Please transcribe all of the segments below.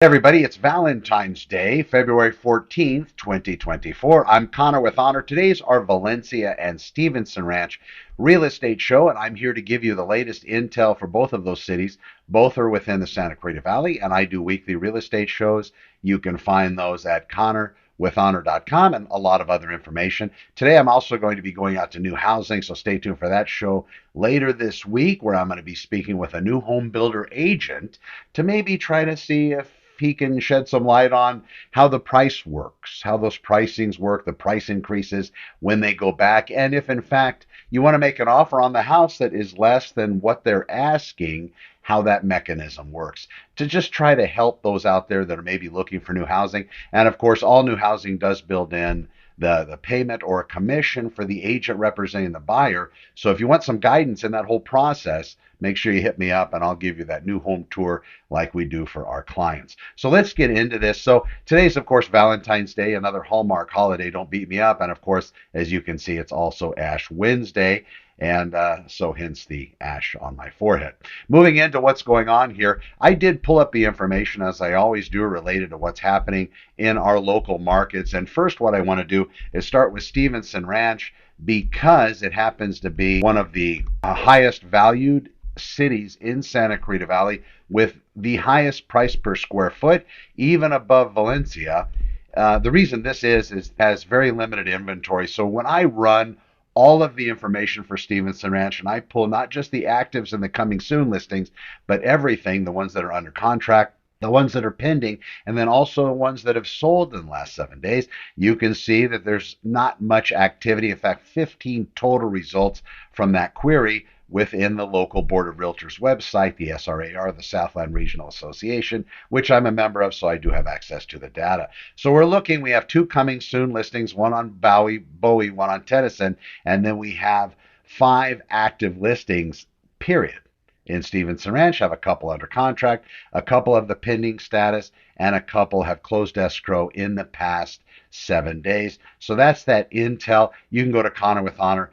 Everybody, it's Valentine's Day, February 14th, 2024. I'm Connor with Honor. Today's our Valencia and Stevenson Ranch real estate show, and I'm here to give you the latest intel for both of those cities. Both are within the Santa Clarita Valley, and I do weekly real estate shows. You can find those at connorwithhonor.com and a lot of other information. Today, I'm also going to be going out to new housing, so stay tuned for that show later this week, where I'm going to be speaking with a new home builder agent to maybe try to see if he can shed some light on how the price works, how those pricings work, the price increases when they go back, and if in fact you want to make an offer on the house that is less than what they're asking, how that mechanism works to just try to help those out there that are maybe looking for new housing. And of course, all new housing does build in the payment or a commission for the agent representing the buyer. So if you want some guidance in that whole process, make sure you hit me up and I'll give you that new home tour like we do for our clients. So let's get into this. So today's, of course, Valentine's Day, another Hallmark holiday. Don't beat me up. And of course, as you can see, it's also Ash Wednesday. And so hence the ash on my forehead. Moving into what's going on here, I did pull up the information, as I always do, related to what's happening in our local markets. And first, what I want to do is start with Stevenson Ranch, because it happens to be one of the highest valued cities in Santa Clarita Valley with the highest price per square foot, even above Valencia. The reason this is it has very limited inventory. So when I run all of the information for Stevenson Ranch, and I pull not just the actives and the coming soon listings, but everything, the ones that are under contract, the ones that are pending, and then also the ones that have sold in the last 7 days, you can see that there's not much activity. In fact, 15 total results from that query within the local Board of Realtors website, the SRAR, the Southland Regional Association, which I'm a member of, so I do have access to the data. So we have two coming soon listings, one on Bowie, one on Tennyson, and then we have 5 active listings, period. In Stevenson Ranch, have a couple under contract, a couple of the pending status, and a couple have closed escrow in the past 7 days. So that's that intel. You can go to connorwithhonor.com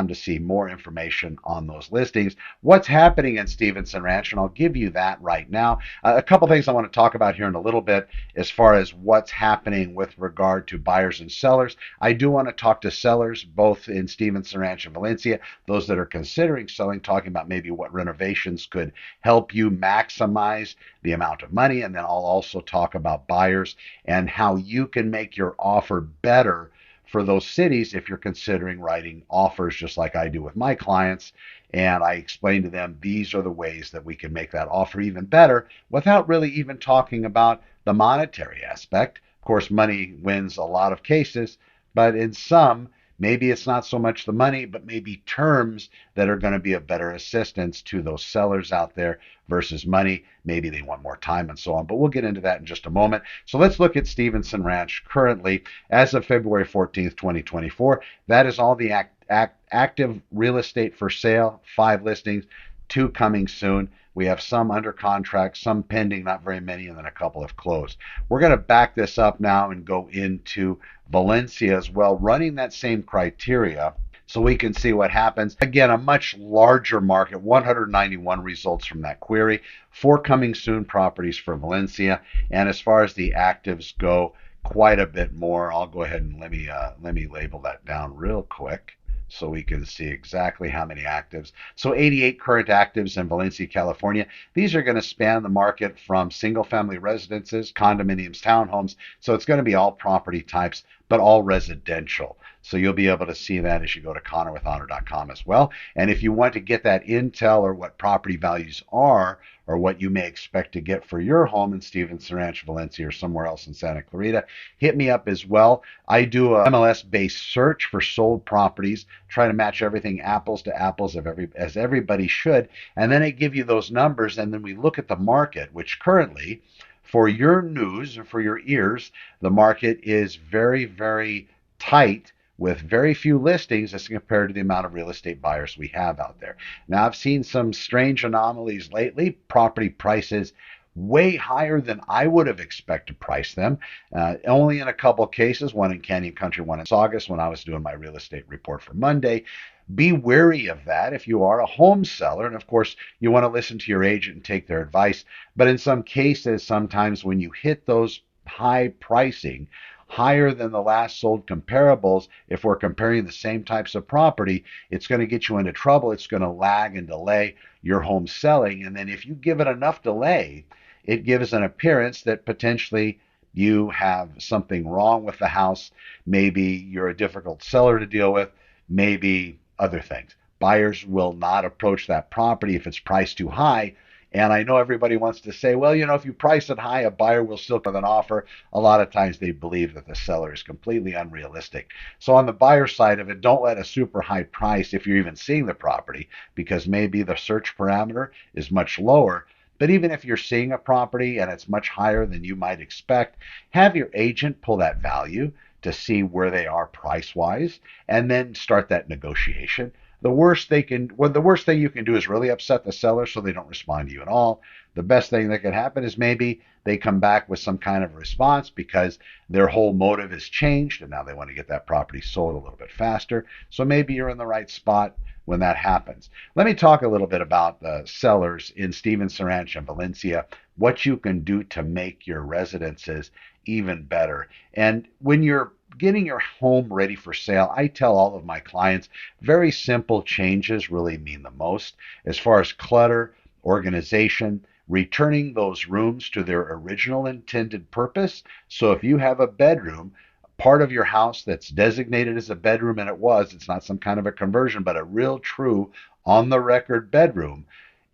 to see more information on those listings. What's happening in Stevenson Ranch, and I'll give you that right now. A couple things I want to talk about here in a little bit as far as what's happening with regard to buyers and sellers. I do want to talk to sellers both in Stevenson Ranch and Valencia, those that are considering selling, talking about maybe what renovations could help you maximize the amount of money. And then I'll also talk about buyers and how you can make your offer better for those cities if you're considering writing offers just like I do with my clients. And I explain to them these are the ways that we can make that offer even better without really even talking about the monetary aspect. Of course, money wins a lot of cases, but in some, maybe it's not so much the money, but maybe terms that are going to be of better assistance to those sellers out there versus money. Maybe they want more time and so on, but we'll get into that in just a moment. So let's look at Stevenson Ranch currently as of February 14th, 2024. That is all the active real estate for sale, 5 listings, 2 coming soon. We have some under contract, some pending, not very many, and then a couple have closed. We're going to back this up now and go into Valencia as well, running that same criteria so we can see what happens. Again, a much larger market, 191 results from that query, 4 coming soon properties for Valencia, and as far as the actives go, quite a bit more. I'll go ahead and let me label that down real quick so we can see exactly how many actives. So 88 current actives in Valencia, California. These are going to span the market from single family residences, condominiums, townhomes. So it's going to be all property types, but all residential. So you'll be able to see that as you go to connorwithhonor.com as well. And if you want to get that intel or what property values are, or what you may expect to get for your home in Stevenson Ranch, Valencia, or somewhere else in Santa Clarita, hit me up as well. I do a MLS-based search for sold properties, try to match everything apples to apples as everybody should, and then I give you those numbers, and then we look at the market, which currently, for your news and for your ears, the market is very, very tight with very few listings as compared to the amount of real estate buyers we have out there. Now, I've seen some strange anomalies lately. Property prices way higher than I would have expected to price them. Only in a couple of cases, one in Canyon Country, one in August when I was doing my real estate report for Monday. Be wary of that if you are a home seller. And of course, you want to listen to your agent and take their advice. But in some cases, sometimes when you hit those high pricing, higher than the last sold comparables, if we're comparing the same types of property, it's going to get you into trouble. It's going to lag and delay your home selling. And then if you give it enough delay, it gives an appearance that potentially you have something wrong with the house. Maybe you're a difficult seller to deal with, maybe other things. Buyers will not approach that property if it's priced too high. And I know everybody wants to say, well, if you price it high, a buyer will still come with an offer. A lot of times they believe that the seller is completely unrealistic. So on the buyer side of it, don't let a super high price, if you're even seeing the property, because maybe the search parameter is much lower. But even if you're seeing a property and it's much higher than you might expect, have your agent pull that value to see where they are price wise and then start that negotiation. The worst thing you can do is really upset the seller so they don't respond to you at all. The best thing that could happen is maybe they come back with some kind of response because their whole motive has changed and now they want to get that property sold a little bit faster. So maybe you're in the right spot when that happens. Let me talk a little bit about the sellers in Stevenson Ranch and Valencia, what you can do to make your residences even better. And when you're getting your home ready for sale, I tell all of my clients very simple changes really mean the most as far as clutter, organization, returning those rooms to their original intended purpose. So if you have a bedroom, part of your house that's designated as a bedroom, and it's not some kind of a conversion, but a real true on the record bedroom,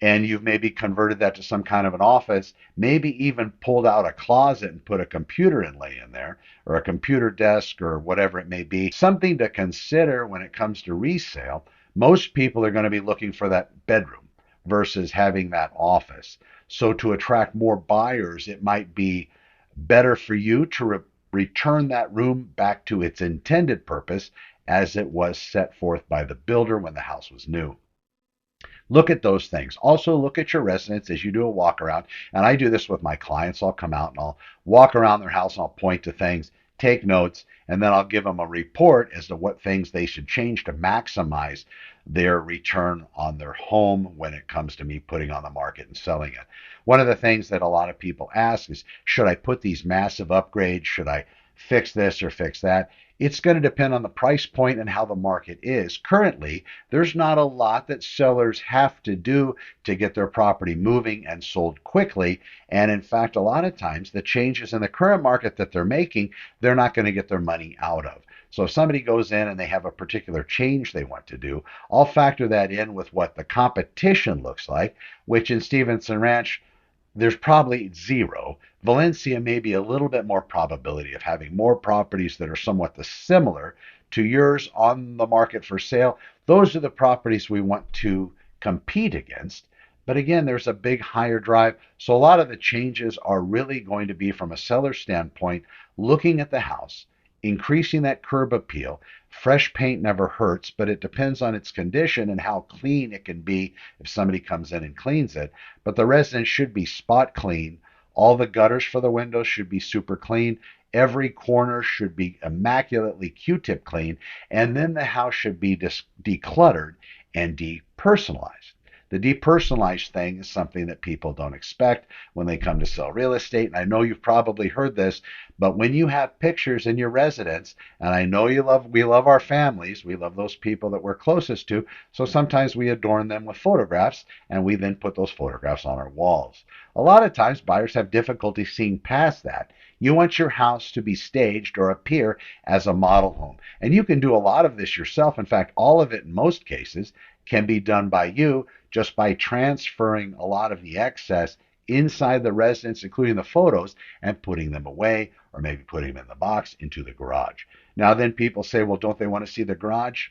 and you've maybe converted that to some kind of an office, maybe even pulled out a closet and put a computer inlay in there, or a computer desk, or whatever it may be. Something to consider when it comes to resale. Most people are going to be looking for that bedroom versus having that office. So to attract more buyers, it might be better for you to return that room back to its intended purpose as it was set forth by the builder when the house was new. Look at those things. Also, look at your residents as you do a walk around. And I do this with my clients. I'll come out and I'll walk around their house and I'll point to things, take notes, and then I'll give them a report as to what things they should change to maximize their return on their home when it comes to me putting on the market and selling it. One of the things that a lot of people ask is, should I put these massive upgrades? Should I fix this or fix that? It's going to depend on the price point and how the market is. Currently, there's not a lot that sellers have to do to get their property moving and sold quickly. And in fact, a lot of times the changes in the current market that they're making, they're not going to get their money out of. So if somebody goes in and they have a particular change they want to do, I'll factor that in with what the competition looks like, which in Stevenson Ranch, there's probably zero. Valencia may be a little bit more probability of having more properties that are somewhat similar to yours on the market for sale. Those are the properties we want to compete against. But again, there's a big higher drive. So a lot of the changes are really going to be from a seller standpoint, looking at the house, increasing that curb appeal. Fresh paint never hurts, but it depends on its condition and how clean it can be if somebody comes in and cleans it. But the residence should be spot clean. All the gutters for the windows should be super clean. Every corner should be immaculately Q-tip clean. And then the house should be decluttered and depersonalized. The depersonalized thing is something that people don't expect when they come to sell real estate. And I know you've probably heard this, but when you have pictures in your residence, and I know we love our families, we love those people that we're closest to, so sometimes we adorn them with photographs, and we then put those photographs on our walls. A lot of times buyers have difficulty seeing past that. You want your house to be staged or appear as a model home. And you can do a lot of this yourself. In fact, all of it in most cases can be done by you just by transferring a lot of the excess inside the residence, including the photos, and putting them away, or maybe putting them in the box into the garage. Now then people say, well, don't they want to see the garage?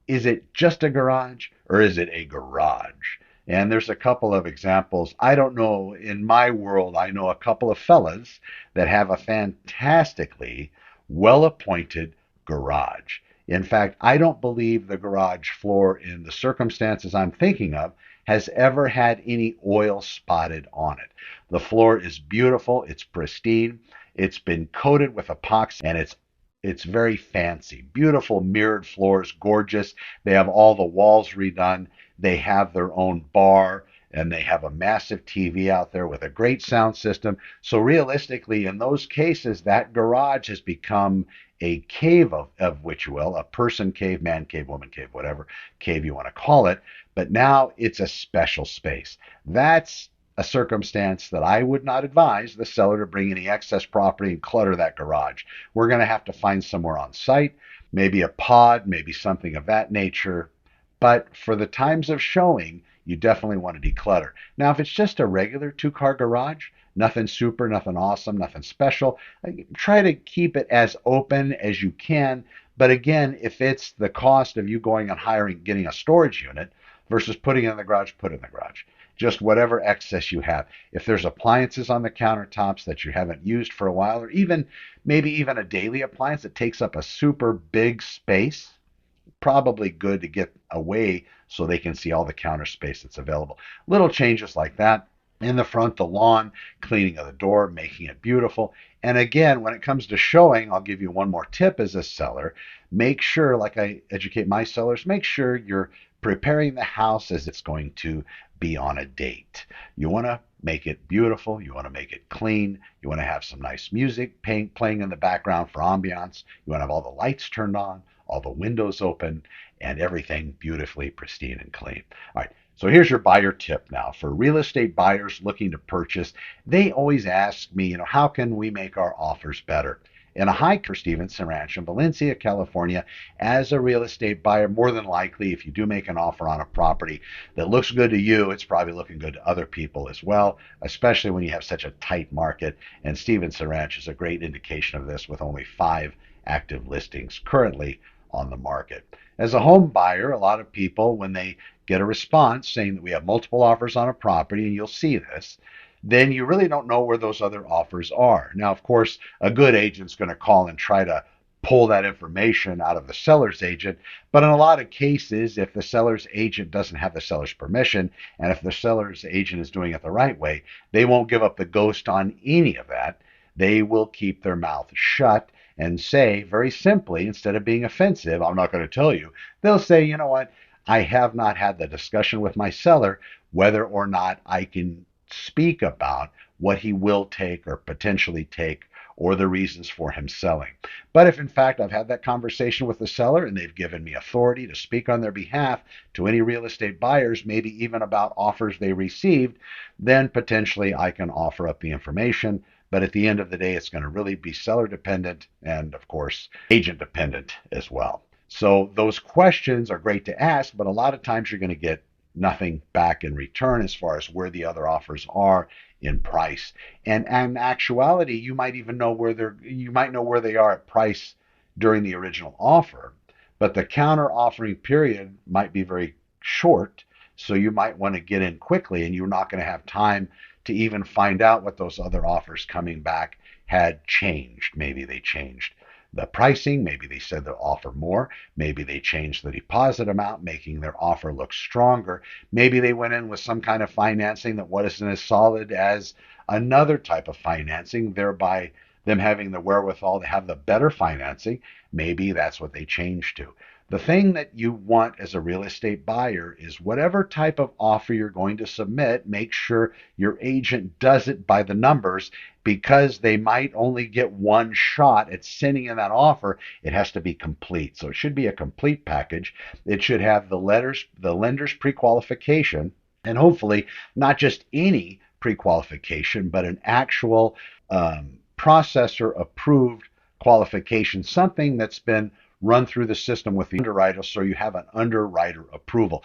Is it just a garage, or is it a garage? And there's a couple of examples. I don't know, in my world, I know a couple of fellas that have a fantastically well-appointed garage. In fact, I don't believe the garage floor, in the circumstances I'm thinking of, has ever had any oil spotted on it. The floor is beautiful, it's pristine, it's been coated with epoxy, and it's very fancy. Beautiful mirrored floors, gorgeous. They have all the walls redone. They have their own bar, and they have a massive TV out there with a great sound system. So realistically, in those cases, that garage has become a cave of which you will, a person cave, man cave, woman cave, whatever cave you want to call it. But now it's a special space. That's a circumstance that I would not advise the seller to bring any excess property and clutter that garage. We're going to have to find somewhere on site, maybe a pod, maybe something of that nature. But for the times of showing, you definitely want to declutter. Now, if it's just a regular two-car garage, nothing super, nothing awesome, nothing special, try to keep it as open as you can. But again, if it's the cost of you going and hiring, getting a storage unit versus putting it in the garage, put it in the garage. Just whatever excess you have. If there's appliances on the countertops that you haven't used for a while, or even maybe even a daily appliance that takes up a super big space, probably good to get away so they can see all the counter space that's available. Little changes like that. In the front, the lawn, cleaning of the door, making it beautiful. And again, when it comes to showing, I'll give you one more tip as a seller. Make sure, like I educate my sellers, make sure you're preparing the house as it's going to be on a date. You want to make it beautiful. You want to make it clean. You want to have some nice music playing in the background for ambiance. You want to have all the lights turned on, all the windows open, and everything beautifully pristine and clean. All right. So here's your buyer tip now. For real estate buyers looking to purchase, they always ask me, how can we make our offers better? In a hike for Stevenson Ranch in Valencia, California, as a real estate buyer, more than likely, if you do make an offer on a property that looks good to you, it's probably looking good to other people as well, especially when you have such a tight market. And Stevenson Ranch is a great indication of this with only 5 active listings currently on the market. As a home buyer, a lot of people, when they get a response saying that we have multiple offers on a property, and you'll see this, then you really don't know where those other offers are. Now, of course, a good agent's going to call and try to pull that information out of the seller's agent. But in a lot of cases, if the seller's agent doesn't have the seller's permission, and if the seller's agent is doing it the right way, they won't give up the ghost on any of that. They will keep their mouth shut and say, very simply, instead of being offensive, I'm not going to tell you, they'll say, you know what, I have not had the discussion with my seller whether or not I can speak about what he will take or potentially take or the reasons for him selling. But if in fact I've had that conversation with the seller and they've given me authority to speak on their behalf to any real estate buyers, maybe even about offers they received, then potentially I can offer up the information. But at the end of the day, it's going to really be seller dependent and, of course, agent dependent as well. So those questions are great to ask, but a lot of times you're going to get nothing back in return as far as where the other offers are in price. And in actuality, you might even know where they are at price during the original offer, but the counter offering period might be very short. So you might want to get in quickly, and you're not going to have time to even find out what those other offers coming back had changed. Maybe they changed the pricing, maybe they said they'll offer more, maybe they changed the deposit amount, making their offer look stronger. Maybe they went in with some kind of financing that wasn't as solid as another type of financing, thereby them having the wherewithal to have the better financing. Maybe that's what they changed to. The thing that you want as a real estate buyer is whatever type of offer you're going to submit, make sure your agent does it by the numbers, because they might only get one shot at sending in that offer. It has to be complete. So it should be a complete package. It should have the lender's pre-qualification, and hopefully not just any pre-qualification, but an actual processor approved qualification, something that's been run through the system with the underwriter, so you have an underwriter approval.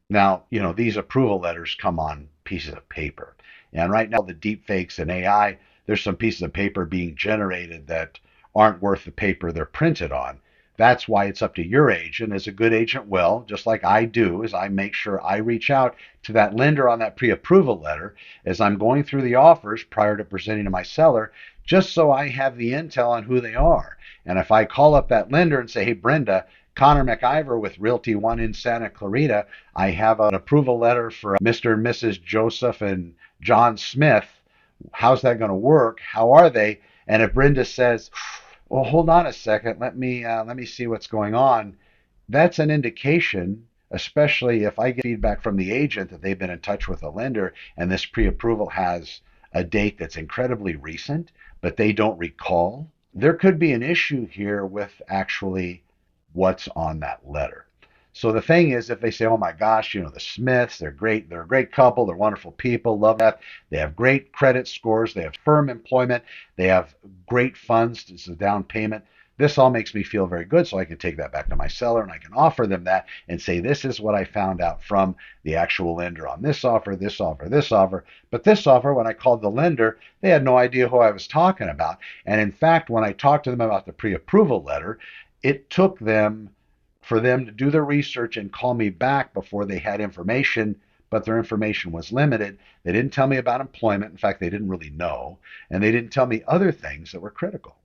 Now, these approval letters come on pieces of paper. And right now, the deep fakes and AI, there's some pieces of paper being generated that aren't worth the paper they're printed on. That's why it's up to your agent, as a good agent will, just like I do, is I make sure I reach out to that lender on that pre-approval letter as I'm going through the offers prior to presenting to my seller, just so I have the intel on who they are. And if I call up that lender and say, hey, Brenda, Connor McIver with Realty One in Santa Clarita. I have an approval letter for Mr. and Mrs. Joseph and John Smith. How's that going to work? How are they? And if Brenda says, well, hold on a second, let me see what's going on, that's an indication, especially if I get feedback from the agent that they've been in touch with a lender and this pre-approval has a date that's incredibly recent, but they don't recall. There could be an issue here with actually what's on that letter. So the thing is, if they say, oh my gosh, the Smiths, they're great, they're a great couple, they're wonderful people, love that, they have great credit scores, they have firm employment, they have great funds, it's a down payment. This all makes me feel very good, so I can take that back to my seller and I can offer them that and say, this is what I found out from the actual lender on this offer, this offer, this offer. But this offer, when I called the lender, they had no idea who I was talking about. And in fact, when I talked to them about the pre-approval letter, it took them for them to do their research and call me back before they had information, but their information was limited. They didn't tell me about employment. In fact, they didn't really know. And they didn't tell me other things that were critical.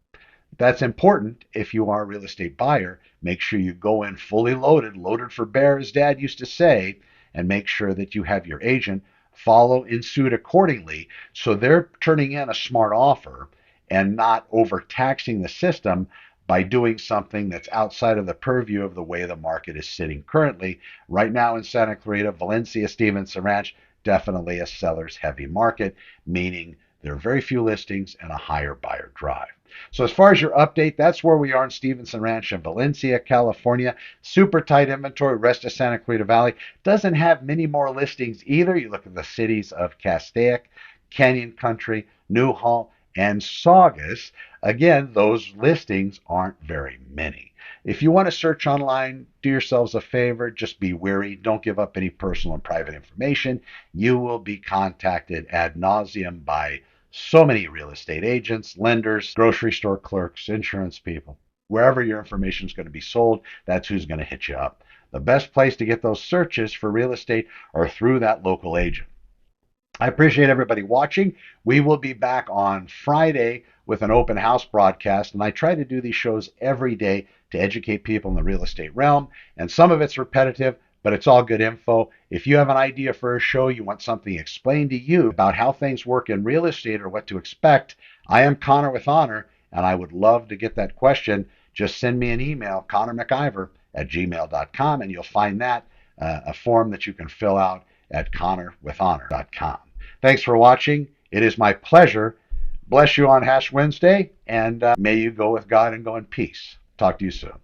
That's important if you are a real estate buyer. Make sure you go in fully loaded, loaded for bear, as Dad used to say, and make sure that you have your agent follow in suit accordingly so they're turning in a smart offer and not overtaxing the system by doing something that's outside of the purview of the way the market is sitting currently. Right now in Santa Clarita, Valencia, Stevenson Ranch, definitely a seller's heavy market, meaning there are very few listings and a higher buyer drive. So as far as your update, that's where we are in Stevenson Ranch in Valencia, California. Super tight inventory. Rest of Santa Clarita Valley doesn't have many more listings either. You look at the cities of Castaic, Canyon Country, Newhall, and Saugus. Again, those listings aren't very many. If you want to search online, do yourselves a favor, just be wary. Don't give up any personal and private information. You will be contacted ad nauseum by so many real estate agents, lenders, grocery store clerks, insurance people. Wherever your information is going to be sold, that's who's going to hit you up. The best place to get those searches for real estate are through that local agent. I appreciate everybody watching. We will be back on Friday with an open house broadcast, and I try to do these shows every day to educate people in the real estate realm, and some of it's repetitive, but it's all good info. If you have an idea for a show, you want something explained to you about how things work in real estate or what to expect, I am Connor with Honor, and I would love to get that question. Just send me an email, connormciver@gmail.com, and you'll find that a form that you can fill out at connorwithhonor.com. Thanks for watching. It is my pleasure. Bless you on Hash Wednesday, and may you go with God and go in peace. Talk to you soon.